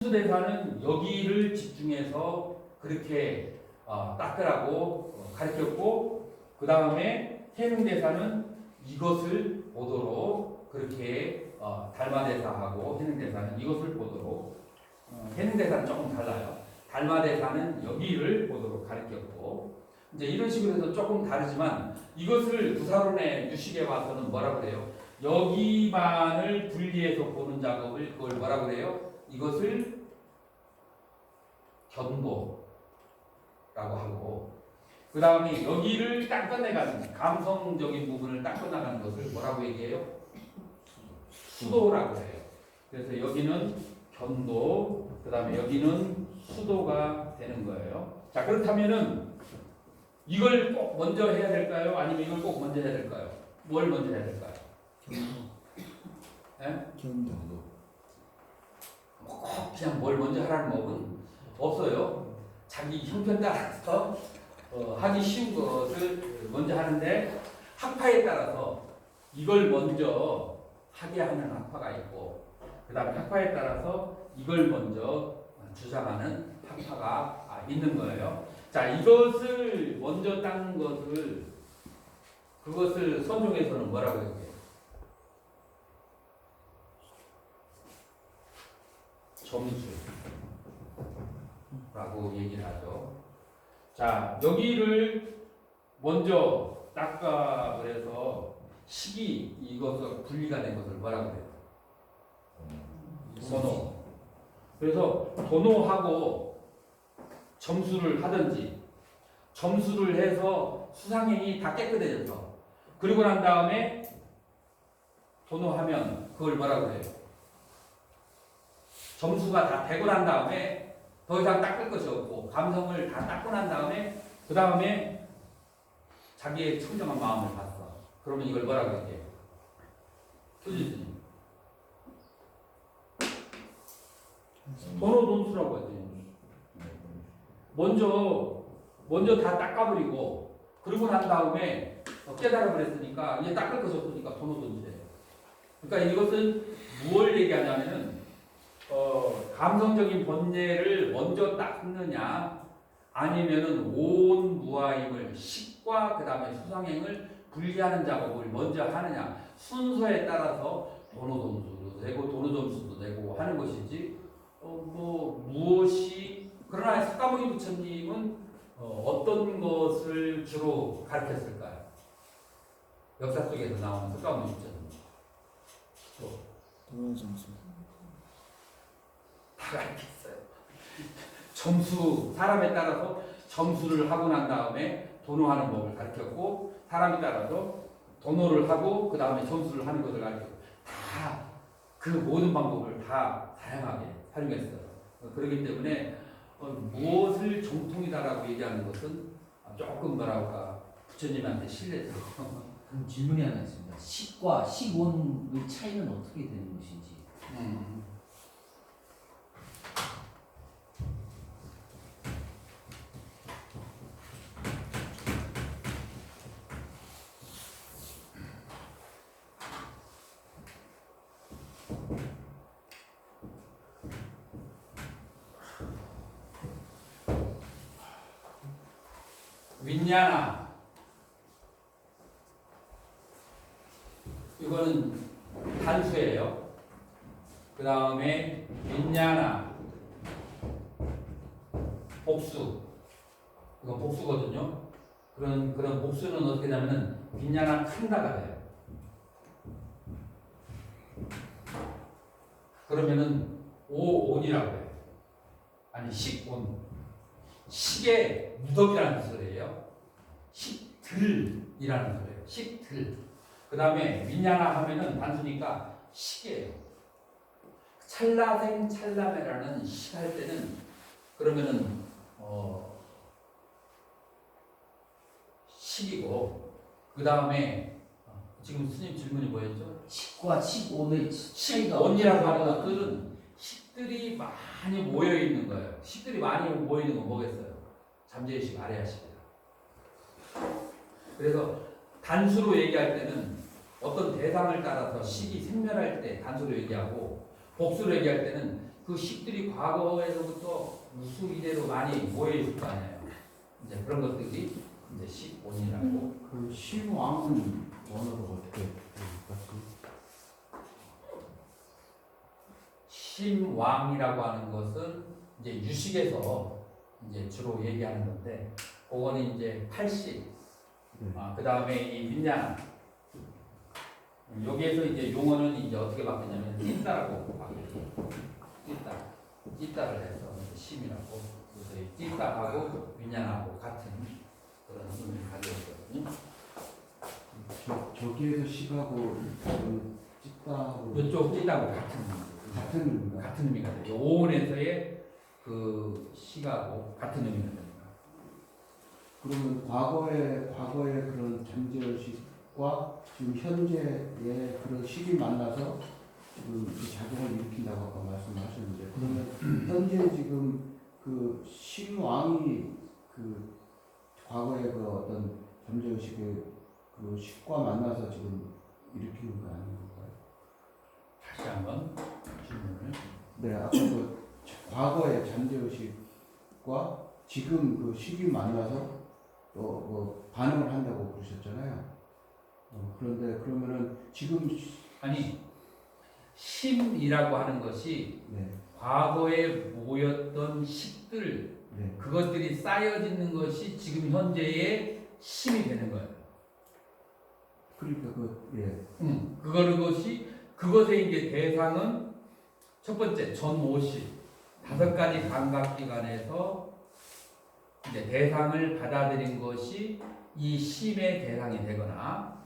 순수대사는 여기를 집중해서 그렇게 닦으라고 가르쳤고, 그 다음에 해능대사는 이것을 보도록 그렇게 달마대사하고 해능대사는 이것을 보도록, 해능대사는 조금 달라요. 달마대사는 여기를 보도록 가르쳤고, 이제 이런 식으로 해서 조금 다르지만 이것을 부사론의 유식에 와서는 뭐라고 그래요? 여기만을 분리해서 보는 작업을 그걸 뭐라고 그래요? 이것을 견도라고 하고, 그 다음에 여기를 딱 꺼내가는 감성적인 부분을 딱 꺼내가는 것을 뭐라고 얘기해요? 수도라고 해요. 그래서 여기는 견도, 그 다음에 여기는 수도가 되는 거예요. 자, 그렇다면은 이걸 꼭 먼저 해야 될까요? 아니면 이걸 꼭 먼저 해야 될까요? 뭘 먼저 해야 될까요? 견도. 꼭 그냥 뭘 먼저 하라는 법은 없어요. 자기 형편 따라서 하기 쉬운 것을 먼저 하는데, 학파에 따라서 이걸 먼저 하게 하는 학파가 있고, 그 다음에 학파에 따라서 이걸 먼저 주장하는 학파가 있는 거예요. 자, 이것을 먼저 닦는 것을, 그것을 선종에서는 뭐라고 얘기해요? 점수라고 얘기를 하죠. 자, 여기를 먼저 닦아 그래서 식이 이것과 분리가 된 것을 뭐라고 해요? 도노. 그래서 도노하고 점수를 하든지, 점수를 해서 수상행이 다 깨끗해져서, 그리고 난 다음에 도노하면 그걸 뭐라고 해요? 점수가 다 되고 난 다음에 더 이상 닦을 것이 없고, 감성을 다 닦고 난 다음에 그 다음에 자기의 청정한 마음을 봤어. 그러면 이걸 뭐라고 얘기해요? 소진스님. 도노돈수라고 하지. 먼저 다 닦아버리고, 그러고 난 다음에 깨달아 버렸으니까 이제 닦을 것이 없으니까 도노돈수예요. 그러니까 이것은 무엇을 얘기하냐면은 감성적인 번뇌를 먼저 닦느냐, 아니면은 온 무아임을 식과 그 다음에 수상행을 분리하는 작업을 먼저 하느냐, 순서에 따라서 도노점수도 되고 도노점수도 되고 하는 것이지, 무엇이, 그러나 석가모니 부처님은 어떤 것을 주로 가르쳤을까요? 역사 속에서 나오는 석가모니 부처님. 도노점수. 다 가르쳤어요. 점수, 사람에 따라서 점수를 하고 난 다음에 도노하는 법을 가르쳤고, 사람에 따라서 도노를 하고 그 다음에 점수를 하는 것을 가르쳤고, 다 그 모든 방법을 다 다양하게 활용했어요. 그렇기 때문에 무엇을 정통이다라고 얘기하는 것은 조금 뭐랄까 부처님한테 신뢰죠. 그럼 질문이 하나 있습니다. 식과 식온의 차이는 어떻게 되는 것인지. 윈야나, 이거는 단수예요. 그 다음에 윈야나, 복수, 이건 복수거든요. 그런 복수는 어떻게 되냐면은 윈야나 칸다가 돼요. 그러면은 오온이라고 해요. 아니 식온, 식의 무덤이라는 소리예요. 식들이라는 소리예요. 식들. 그 다음에 윈야나 하면은 단수니까 식이에요. 찰나생 찰나매라는 식 할 때는 그러면은 식이고, 그 다음에 지금 스님 질문이 뭐였죠? 식과 식온의 차이가 식온이라고 하는 것들은 식들이 많이 모여 있는 거예요. 식들이 많이 모여 있는 건 뭐겠어요? 잠재의식, 아래아식이다. 그래서 단수로 얘기할 때는 어떤 대상을 따라서 식이 생멸할 때 단수로 얘기하고, 복수로 얘기할 때는 그 식들이 과거에서부터 우수 이대로 많이 모여 있을 거 아니에요. 이제 그런 것들이 이제 식온이라고. 그 시왕은 원어로 어떻게 됩니까? 심왕이라고 하는 것은 이제 유식에서 이제 주로 얘기하는 건데, 그거는 이제 80. 네. 그 다음에 이 민양. 여기에서 이제 용어는 이제 어떻게 바뀌냐면 띠따라고 바뀌어요. 띠따를 해서 이제 심이라고. 그래서 이 띠따하고 민양하고 같은 그런 의미를 가지고 있거든요. 저기에서 시하고 찢다하고 이쪽 띠따하고 같은 의미. 같은 의미인가? 같은 의미가 돼요. 오온에서의 그 시가고 같은 의미가 됩니다. 그러면 과거의 그런 잠재의식과 지금 현재의 그런 식이 만나서 지금 그 작용을 일으킨다고 아까 말씀하셨는데, 그러면 현재 지금 그 신왕이 그 과거의 그 어떤 잠재의식의 그 식과 만나서 지금 일으키는 거 아닌가요? 다시 한번 질문을. 네, 아까 그 과거의 잠재의식과 지금 그 식이 만나서 뭐 반응을 한다고 그러셨잖아요. 그런데 그러면은 지금 아니, 심이라고 하는 것이 네, 과거에 모였던 식들, 네, 그것들이 쌓여지는 것이 지금 현재의 심이 되는 거예요. 그러니까 그것의 이제 대상은 첫 번째 전오식, 5가지 감각기관에서 이제 대상을 받아들인 것이 이 심의 대상이 되거나,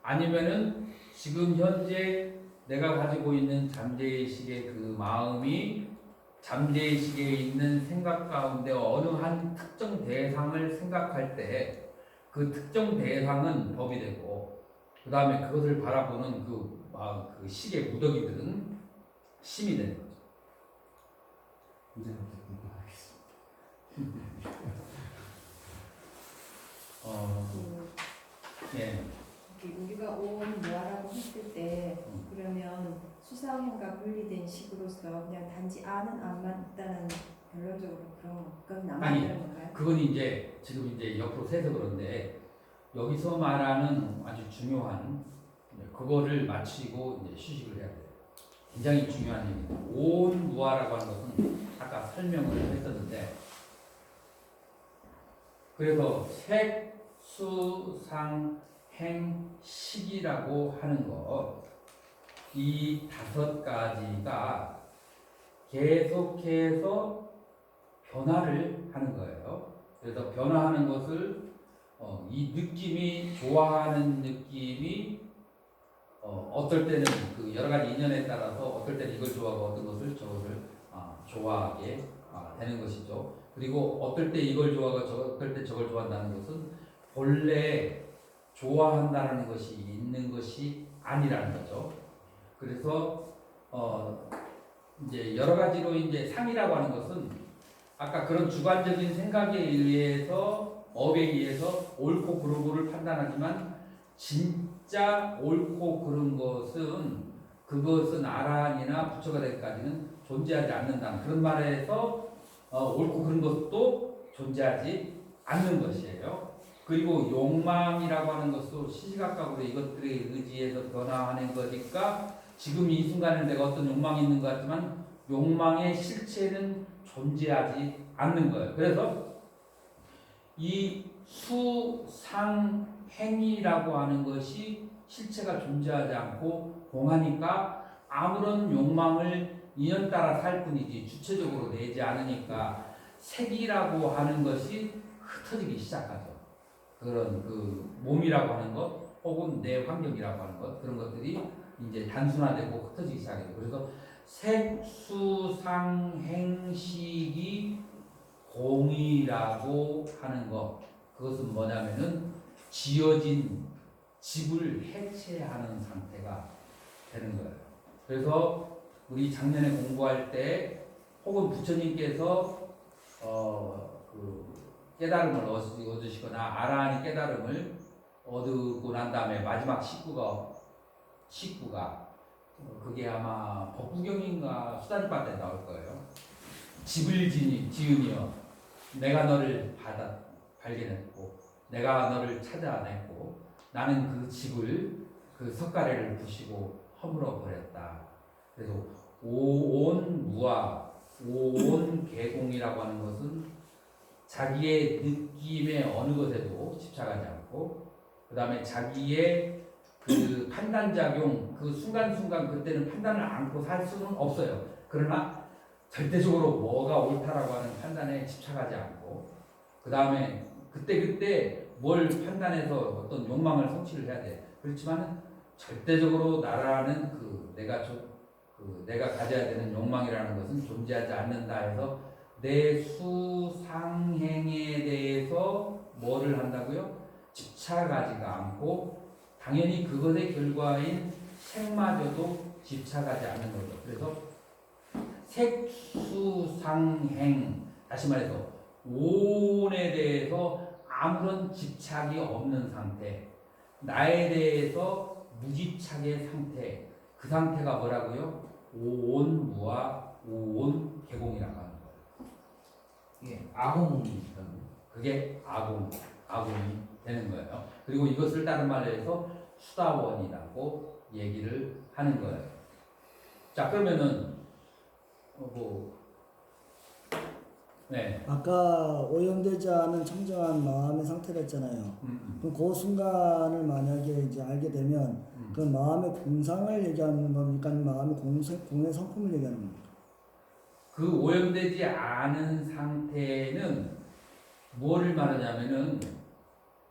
아니면은 지금 현재 내가 가지고 있는 잠재의식의 그 마음이 잠재의식에 있는 생각 가운데 어느 한 특정 대상을 생각할 때 그 특정 대상은 법이 되고, 그 다음에 그것을 바라보는 그 식의 무더기들은 심이 되는 거죠. 이제부터 공부하겠습니다. 예. 우리가 온 무아라고 했을 때 그러면 수상형과 분리된 식으로서 그냥 단지 아는 암만 있다는 결론적으로 그건 안 아니, 맞는 건가요? 그건 이제 지금 이제 옆으로 세서 그런데, 여기서 말하는 아주 중요한 그거를 마치고 이제 휴식을 해야 돼요. 굉장히 중요한 얘기입니다. 온 무아라고 하는 것은 아까 설명을 했었는데, 그래서 색, 수, 상, 행, 식이라고 하는 것, 이 5가지가 계속해서 변화를 하는 거예요. 그래서 변화하는 것을 이 느낌이, 좋아하는 느낌이 어떨 때는 그 여러 가지 인연에 따라서 어떨 때는 이걸 좋아하고 어떤 것을 저것을 좋아하게 되는 것이죠. 그리고 어떨 때 이걸 좋아하고 어떨 때 저걸 좋아한다는 것은 본래 좋아한다는 것이 있는 것이 아니라는 거죠. 그래서 이제 여러 가지로 이제 상이라고 하는 것은 아까 그런 주관적인 생각에 의해서 업에 의해서 옳고 그르고를 판단하지만, 진짜 옳고 그른 것은 그것은 아라한이나 부처가 되기까지는 존재하지 않는다. 그런 말에서 옳고 그른 것도 존재하지 않는 것이에요. 그리고 욕망이라고 하는 것도 시시각각으로 이것들에 의지해서 변화하는 거니까, 지금 이 순간에 내가 어떤 욕망이 있는 것 같지만 욕망의 실체는 존재하지 않는 거예요. 그래서 이 수, 상, 행이라고 하는 것이 실체가 존재하지 않고 공하니까 아무런 욕망을 인연 따라 살 뿐이지 주체적으로 내지 않으니까 색이라고 하는 것이 흩어지기 시작하죠. 그런 그 몸이라고 하는 것 혹은 내 환경이라고 하는 것, 그런 것들이 이제 단순화되고 흩어지기 시작해요. 그래서 색, 수, 상, 행, 식이 공이라고 하는 것, 그것은 뭐냐면은 지어진 집을 해체하는 상태가 되는 거예요. 그래서 우리 작년에 공부할 때 혹은 부처님께서 그 깨달음을 얻으시거나 아라한의 깨달음을 얻고 난 다음에 마지막 식구가 그게 아마 법구경인가 수다리바에 나올 거예요. 집을 지으며 내가 너를 발견했고 내가 너를 찾아냈고 나는 그 집을 그 석가래를 부시고 허물어 버렸다. 그래서 오온무아 오온개공이라고 하는 것은 자기의 느낌의 어느 것에도 집착하지 않고 그 다음에 자기의 그 판단작용 그 순간순간 그때는 판단을 않고 살 수는 없어요. 그러나 절대적으로 뭐가 옳다라고 하는 판단에 집착하지 않고 그 다음에 그때 뭘 판단해서 어떤 욕망을 성취를 해야 돼. 그렇지만 절대적으로 나라는 그 내가 가져야 되는 욕망이라는 것은 존재하지 않는다 해서 내 수상행에 대해서 뭐를 한다고요? 집착하지가 않고 당연히 그것의 결과인 색마저도 집착하지 않는 거죠. 그래서 색수상행 다시 말해서 오온에 대해서 아무런 집착이 없는 상태 나에 대해서 무집착의 상태 그 상태가 뭐라고요? 오온무아 오온개공이라고 하는 거예요. 이게 아공입니까? 그게 아공이 되는 거예요. 그리고 이것을 다른 말로 해서 수다원이라고 얘기를 하는 거예요. 자 그러면은 네. 아까 오염되지 않은 청정한 마음의 상태가 있잖아요. 그럼 그 순간을 만약에 이제 알게 되면 그 마음의 공상을 얘기하는 겁니까? 아니면 마음의 공의 성품을 얘기하는 겁니까? 그 오염되지 않은 상태는 무엇을 말하냐면은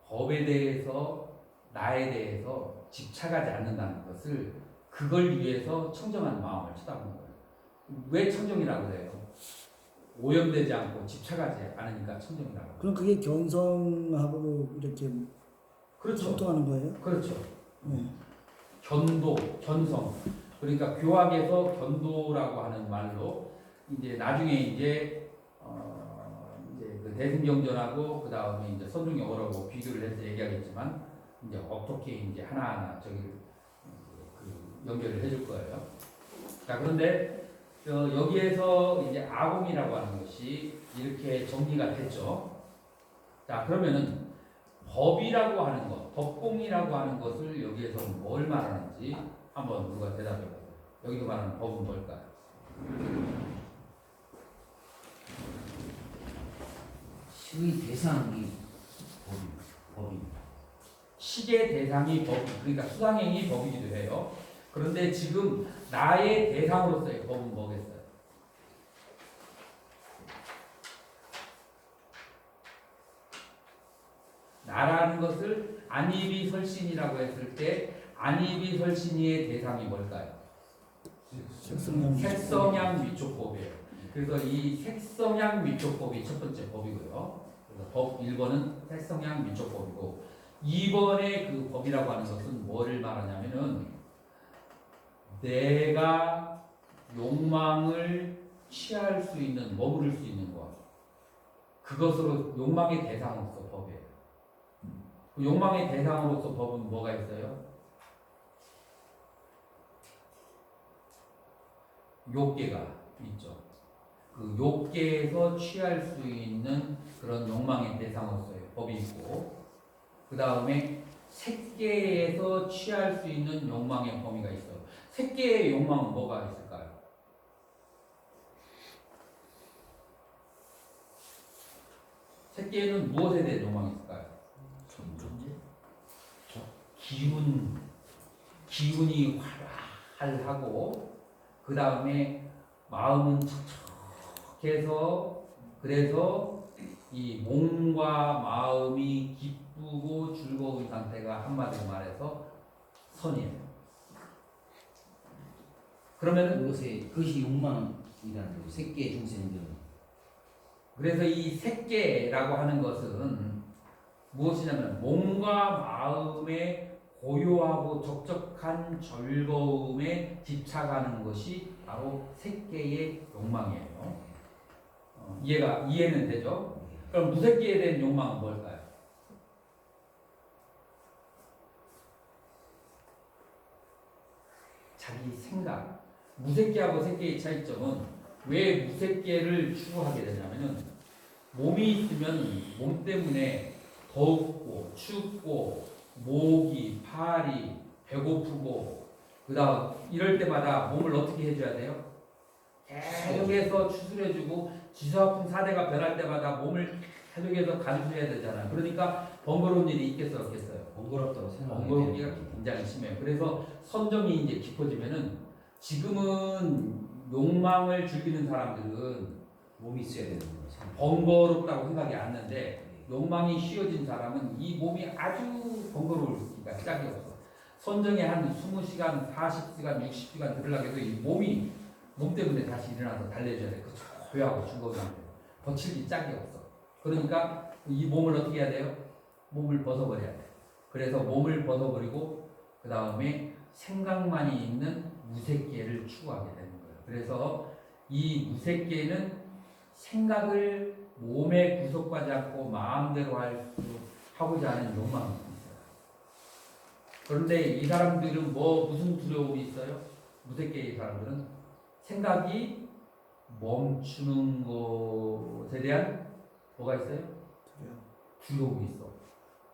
법에 대해서 나에 대해서 집착하지 않는다는 것을 그걸 위해서 청정한 마음을 쳐다보는 거예요. 왜 청정이라고 해요? 오염되지 않고 집착하지 않으니까 청정이라고. 그럼 그게 견성하고 이렇게 그렇죠. 소통하는 거예요? 그렇죠. 네. 견성. 그러니까 교학에서 견도라고 하는 말로 이제 나중에 이제 그 대승경전하고 그 다음에 이제 선중영어라고 비교를 해서 얘기하겠지만 이제 어떻게 이제 하나하나 연결을 해줄 거예요. 자 그런데 여기에서 이제 아공이라고 하는 것이 이렇게 정리가 됐죠. 자 그러면은 법이라고 하는 것, 법공이라고 하는 것을 여기에서 뭘 말하는지 한번 누가 대답해 보세요. 여기서 말하는 법은 뭘까요? 식의 대상이 법입니다. 식의 대상이 법, 그러니까 수상행위 법이기도 해요. 그런데 지금 나의 대상으로서의 법은 뭐겠어요? 나라는 것을 안이비설신이라고 했을 때 안이비설신이의 대상이 뭘까요? 색성향 미촉법이에요. 그래서 이 색성향 미촉법이 첫 번째 법이고요. 그래서 법 1번은 색성향 미촉법이고 2번의 그 법이라고 하는 것은 뭐를 말하냐면은 내가 욕망을 취할 수 있는, 머무를 수 있는 것. 그것으로 욕망의 대상으로서 법이에요. 그 욕망의 대상으로서 법은 뭐가 있어요? 욕계가 있죠. 그 욕계에서 취할 수 있는 그런 욕망의 대상으로서의 법이 있고 그 다음에 색계에서 취할 수 있는 욕망의 범위가 있어요. 색계의 욕망은 뭐가 있을까요? 색계에는 무엇에 대한 욕망이 있을까요? 기운이 활활하고 그 다음에 마음은 척척해서 그래서 이 몸과 마음이 기쁘고 즐거운 상태가 한마디로 말해서 선이에요. 그러면은 그것이 욕망이라는 거죠. 색계 중생들은. 그래서 이 색계라고 하는 것은 무엇이냐면 몸과 마음의 고요하고 적적한 즐거움에 집착하는 것이 바로 색계의 욕망이에요. 이해는 되죠? 그럼 무색계에 대한 욕망은 뭘까요? 자기 생각. 무색계하고 색계의 차이점은 왜 무색계를 추구하게 되냐면은 몸이 있으면 몸 때문에 덥고 춥고 목이 팔이 배고프고 그다음 이럴 때마다 몸을 어떻게 해줘야 돼요? 계속해서 추스려주고 지수화풍 4대가 변할 때마다 몸을 계속해서 가주셔야 되잖아요. 그러니까 번거로운 일이 있겠어요, 없겠어요? 번거롭다고 생각하게 번거롭기가 되는 굉장히 심해요. 그래서 선정이 이제 깊어지면은 지금은 욕망을 즐기는 사람들은 몸이 있어야 되는 거죠. 번거롭다고 생각이 않는데 욕망이 쉬어진 사람은 이 몸이 아주 번거로울 수가 짝이 없어. 선정에 한 20시간, 40시간, 60시간 들으려고 해도 이 몸 때문에 다시 일어나서 달래줘야 돼. 그 조용하고 즐거운 상태. 거칠기 짝이 없어. 그러니까 이 몸을 어떻게 해야 돼요? 몸을 벗어버려야 돼. 그래서 몸을 벗어버리고 그 다음에 생각만이 있는 무색계를 추구하게 되는 거예요. 그래서 이 무색계는 생각을 몸에 구속하지 않고 마음대로 하고자 하는 욕망이 있어요. 그런데 이 사람들은 무슨 두려움이 있어요? 무색계의 사람들은 생각이 멈추는 것에 대한 뭐가 있어요? 두려움이 있어.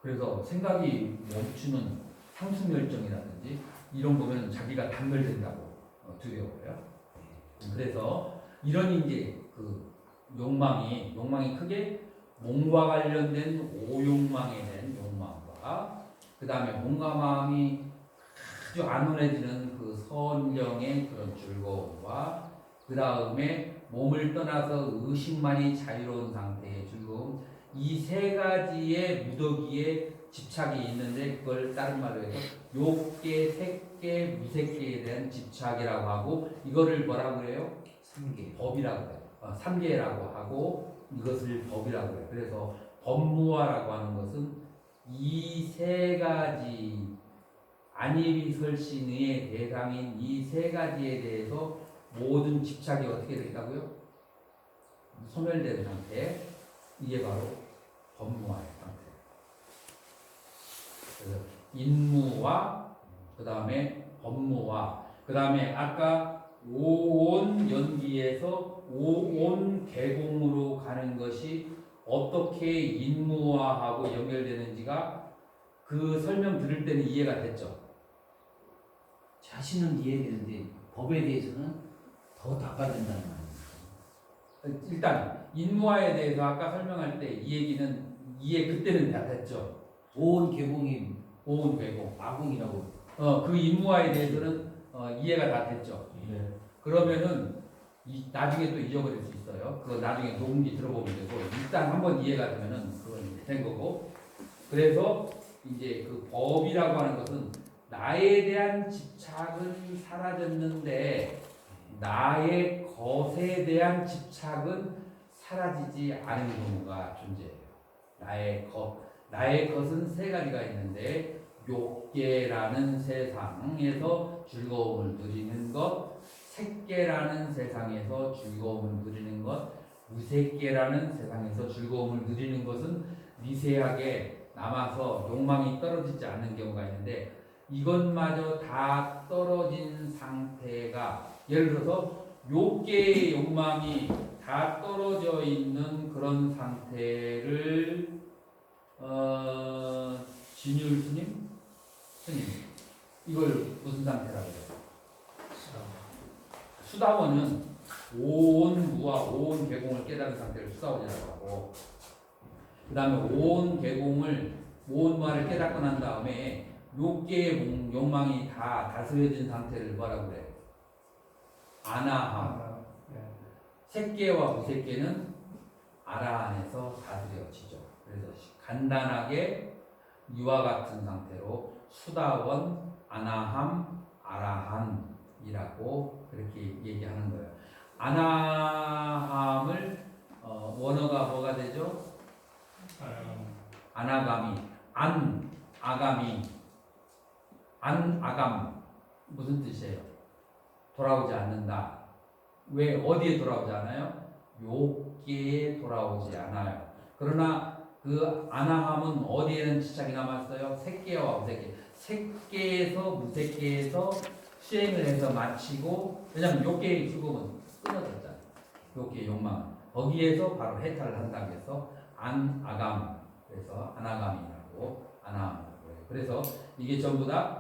그래서 생각이 멈추는 상수멸정이라든지 이런 거면 자기가 단멸된다고 두려워요. 그래서 이런 이제 그 욕망이 크게 몸과 관련된 오욕망에 대한 욕망과 그 다음에 몸과 마음이 아주 안온해지는 그 선령의 그런 즐거움과 그 다음에 몸을 떠나서 의식만이 자유로운 상태의 즐거움 이 세 가지의 무더기에 집착이 있는데 그걸 다른 말로 해서 욕계, 색계, 무색계에 대한 집착이라고 하고 이거를 뭐라고 그래요? 삼계. 법이라고 해요. 삼계라고 하고 이것을 법이라고 해요. 그래서 법무화라고 하는 것은 이 세 가지 안이설신의 대상인 이 세 가지에 대해서 모든 집착이 어떻게 되겠다고요? 소멸된 상태. 이게 바로 법무화의 상태. 그래서 인무화, 그 다음에 법무화, 그 다음에 아까 오온 연기에서 오온 개공으로 가는 것이 어떻게 인무화하고 연결되는지가 그 설명 들을 때는 이해가 됐죠. 자신은 이해되는데 법에 대해서는 더 닦아야 된다는 말입니다. 일단 인무화에 대해서 아까 설명할 때 이 얘기는 그때는 다 됐죠. 오온 개공이 오온 개공. 아궁이라고. 그 인무화에 대해서는 이해가 다 됐죠. 네. 그러면은 나중에 또 잊어버릴 수 있어요. 그거 나중에 녹음기 들어보면 되고 일단 한번 이해가 되면은 그건 이제 된 거고. 그래서 이제 그 법이라고 하는 것은 나에 대한 집착은 사라졌는데 나의 것에 대한 집착은 사라지지 않은 경우가 존재해요. 나의 것은 세 가지가 있는데 욕계라는 세상에서 즐거움을 누리는 것, 색계라는 세상에서 즐거움을 누리는 것, 무색계라는 세상에서 즐거움을 누리는 것은 미세하게 남아서 욕망이 떨어지지 않는 경우가 있는데 이것마저 다 떨어진 상태가 예를 들어서 욕계의 욕망이 다 떨어져 있는 그런 상태를 진율 스님 이걸 무슨 상태라고 해요? 수다원은 오온 무와 오온 개공을 깨달은 상태를 수다원이라고 하고 그 다음에 오온 개공을 오온 무화를 깨닫고 난 다음에 욕계의 욕망이 다 다스려진 상태를 뭐라고 그래요? 아나함. 색계와 무색계는 아라한에서 다스려지죠. 그래서 간단하게 이와 같은 상태로 수다원, 아나함, 아라한이라고 그렇게 얘기하는 거예요. 아나함을 원어가 뭐가 되죠? 아나가미, 아가미, 아감 무슨 뜻이에요? 돌아오지 않는다. 왜 어디에 돌아오지 않아요? 욕계에 돌아오지 않아요. 그러나 그 아나함은 어디에는 집착이 남았어요? 색계와 무색계. 색계에서 무색계에서 시행을 해서 마치고, 왜냐면 욕계의 수급은 끊어졌잖아요. 욕계의 욕망. 거기에서 바로 해탈을 한다고 해서 안아감, 그래서 아나감이라고 아나함이라고 해요. 그래서 이게 전부 다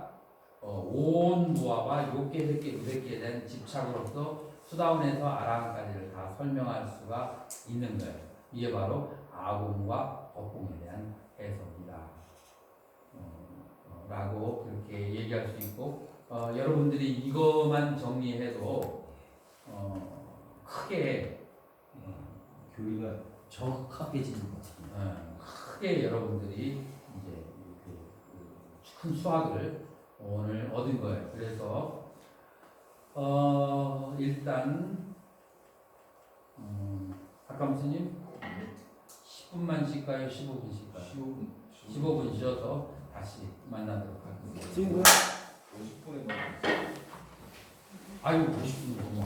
온 무아와 욕계, 색계, 무색계에 대한 집착으로서 수다원에서 아라한까지를 다 설명할 수가 있는 거예요. 이게 바로 아공과 법공에 대한 해석이다. 라고 그렇게 얘기할 수 있고, 여러분들이 이것만 정리해도 크게 교리가 정확해지는 것 같아요. 크게 여러분들이 이제 큰 수학을 오늘 얻은 거예요. 그래서 일단 박감 스님 10분만 쉴까요? 15분 쉴까요? 15분 쉬어서 다시 만나도록 하겠습니다. 지금 50분에 아유 50분 너무